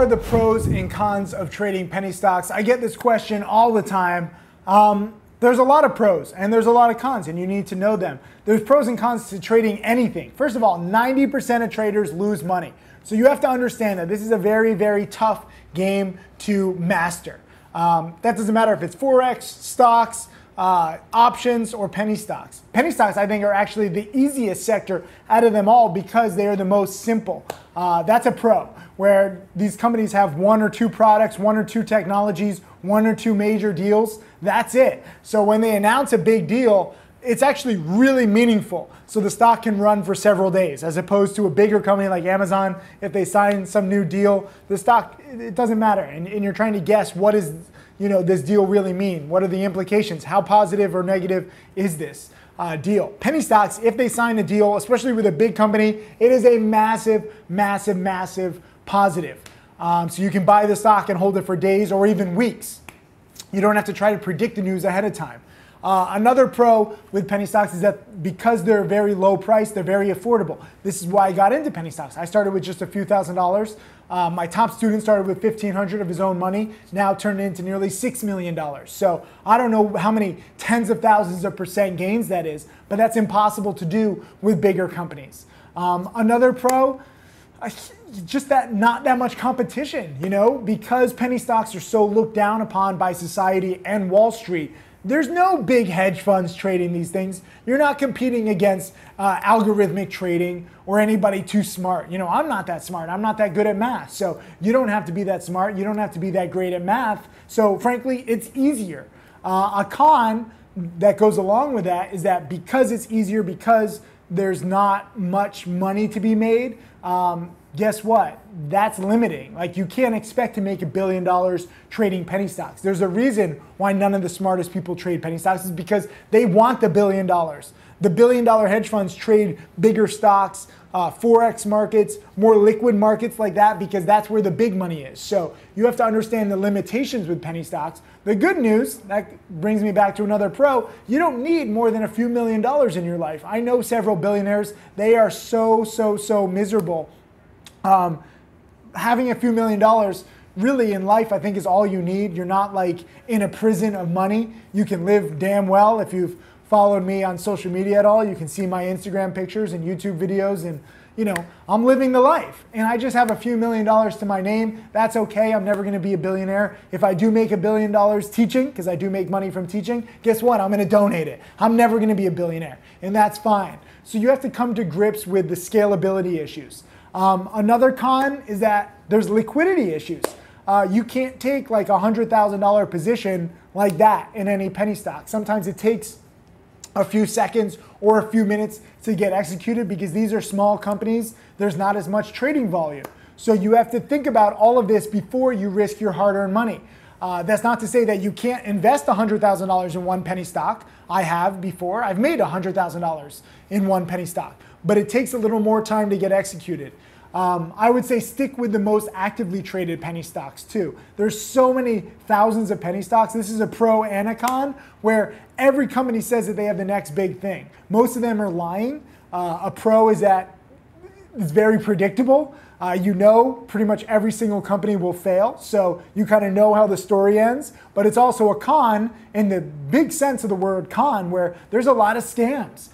are the pros and cons of trading penny stocks? I get this question all the time. There's a lot of pros and there's a lot of cons, and you need to know them. There's pros and cons to trading anything. First of all, 90% of traders lose money. So you have to understand that this is a very, very tough game to master. That doesn't matter if it's Forex, stocks, options, or penny stocks. Penny stocks, I think, are actually the easiest sector out of them all because they are the most simple. That's a pro, where these companies have one or two products, one or two technologies, one or two major deals. That's it. So when they announce a big deal, it's actually really meaningful. So the stock can run for several days, as opposed to a bigger company like Amazon. If they sign some new deal, the stock, it doesn't matter. And you're trying to guess, what is this deal really mean? What are the implications? How positive or negative is this deal? Penny stocks, if they sign a deal, especially with a big company, it is a massive, massive, massive positive. So you can buy the stock and hold it for days or even weeks. You don't have to try to predict the news ahead of time. Another pro with penny stocks is that because they're very low price, they're very affordable. This is why I got into penny stocks. I started with just a few $1,000s. My top student started with $1,500 of his own money, now turned into nearly $6 million. So I don't know how many tens of thousands of percent gains that is, but that's impossible to do with bigger companies. Another pro, just that not that much competition, because penny stocks are so looked down upon by society and Wall Street. There's no big hedge funds trading these things. You're not competing against algorithmic trading or anybody too smart. I'm not that smart. I'm not that good at math. So you don't have to be that smart. You don't have to be that great at math. So frankly, it's easier. A con that goes along with that is that because it's easier, because there's not much money to be made, guess what? That's limiting. Like, you can't expect to make $1 billion trading penny stocks. There's a reason why none of the smartest people trade penny stocks, is because they want the $1 billion. The $1 billion hedge funds trade bigger stocks, Forex markets, more liquid markets like that, because that's where the big money is. So you have to understand the limitations with penny stocks. The good news, that brings me back to another pro, you don't need more than a few $1 million in your life. I know several billionaires, they are so miserable. Having a few $1 million really in life, I think, is all you need. You're not like in a prison of money. You can live damn well. If you've followed me on social media at all, you can see my Instagram pictures and YouTube videos, and I'm living the life. And I just have a few $1 million to my name. That's okay. I'm never going to be a billionaire. If I do make $1 billion teaching, because I do make money from teaching, guess what? I'm going to donate it. I'm never going to be a billionaire, and that's fine. So you have to come to grips with the scalability issues. Another con is that there's liquidity issues. You can't take like a $100,000 position like that in any penny stock. Sometimes it takes a few seconds or a few minutes to get executed because these are small companies. There's not as much trading volume. So you have to think about all of this before you risk your hard-earned money. That's not to say that you can't invest $100,000 in one penny stock. I have before. I've made $100,000 in one penny stock, but it takes a little more time to get executed. I would say stick with the most actively traded penny stocks too. There's so many thousands of penny stocks. This is a pro and a con, where every company says that they have the next big thing. Most of them are lying. A pro is that it's very predictable. Pretty much every single company will fail, so you kind of know how the story ends. But it's also a con in the big sense of the word con, where there's a lot of scams.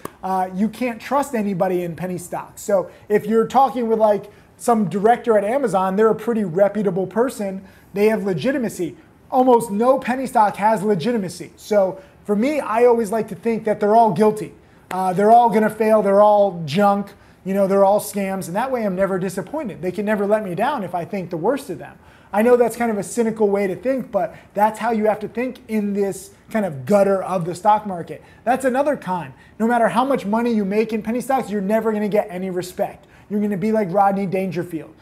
You can't trust anybody in penny stocks. So if you're talking with like some director at Amazon, they're a pretty reputable person. They have legitimacy. Almost no penny stock has legitimacy. So for me, I always like to think that they're all guilty. They're all going to fail. They're all junk. They're all scams, and that way I'm never disappointed. They can never let me down if I think the worst of them. I know that's kind of a cynical way to think, but that's how you have to think in this kind of gutter of the stock market. That's another con. No matter how much money you make in penny stocks, you're never going to get any respect. You're going to be like Rodney Dangerfield.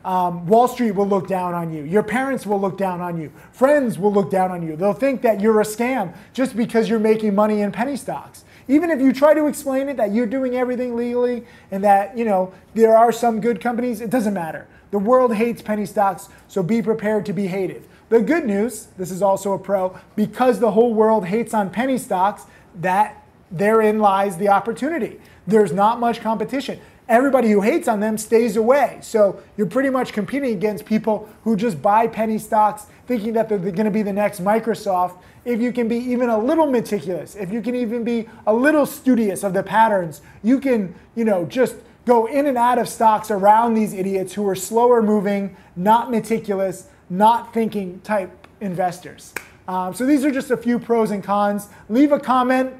Wall Street will look down on you. Your parents will look down on you. Friends will look down on you. They'll think that you're a scam just because you're making money in penny stocks. Even if you try to explain it, that you're doing everything legally and that, there are some good companies, it doesn't matter. The world hates penny stocks, so be prepared to be hated. The good news, this is also a pro, because the whole world hates on penny stocks, that therein lies the opportunity. There's not much competition. everybody who hates on them stays away. So you're pretty much competing against people who just buy penny stocks thinking that they're going to be the next Microsoft. If you can be even a little meticulous, if you can even be a little studious of the patterns, you can, just go in and out of stocks around these idiots who are slower moving, not meticulous, not thinking type investors. So these are just a few pros and cons. Leave a comment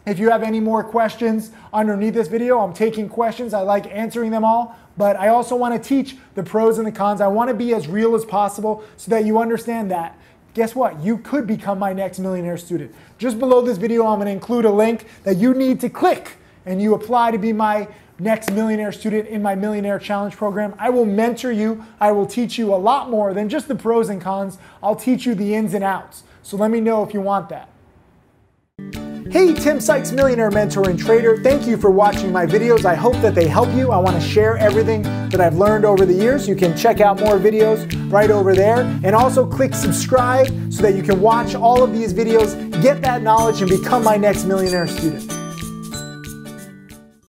if you have any more questions underneath this video. I'm taking questions. I like answering them all. But I also want to teach the pros and the cons. I want to be as real as possible so that you understand that. Guess what? You could become my next millionaire student. Just below this video, I'm going to include a link that you need to click and you apply to be my next millionaire student in my Millionaire Challenge program. I will mentor you. I will teach you a lot more than just the pros and cons. I'll teach you the ins and outs. So let me know if you want that. Hey, Tim Sykes, millionaire mentor and trader. Thank you for watching my videos. I hope that they help you. I want to share everything that I've learned over the years. You can check out more videos right over there. And also click subscribe so that you can watch all of these videos, get that knowledge, and become my next millionaire student.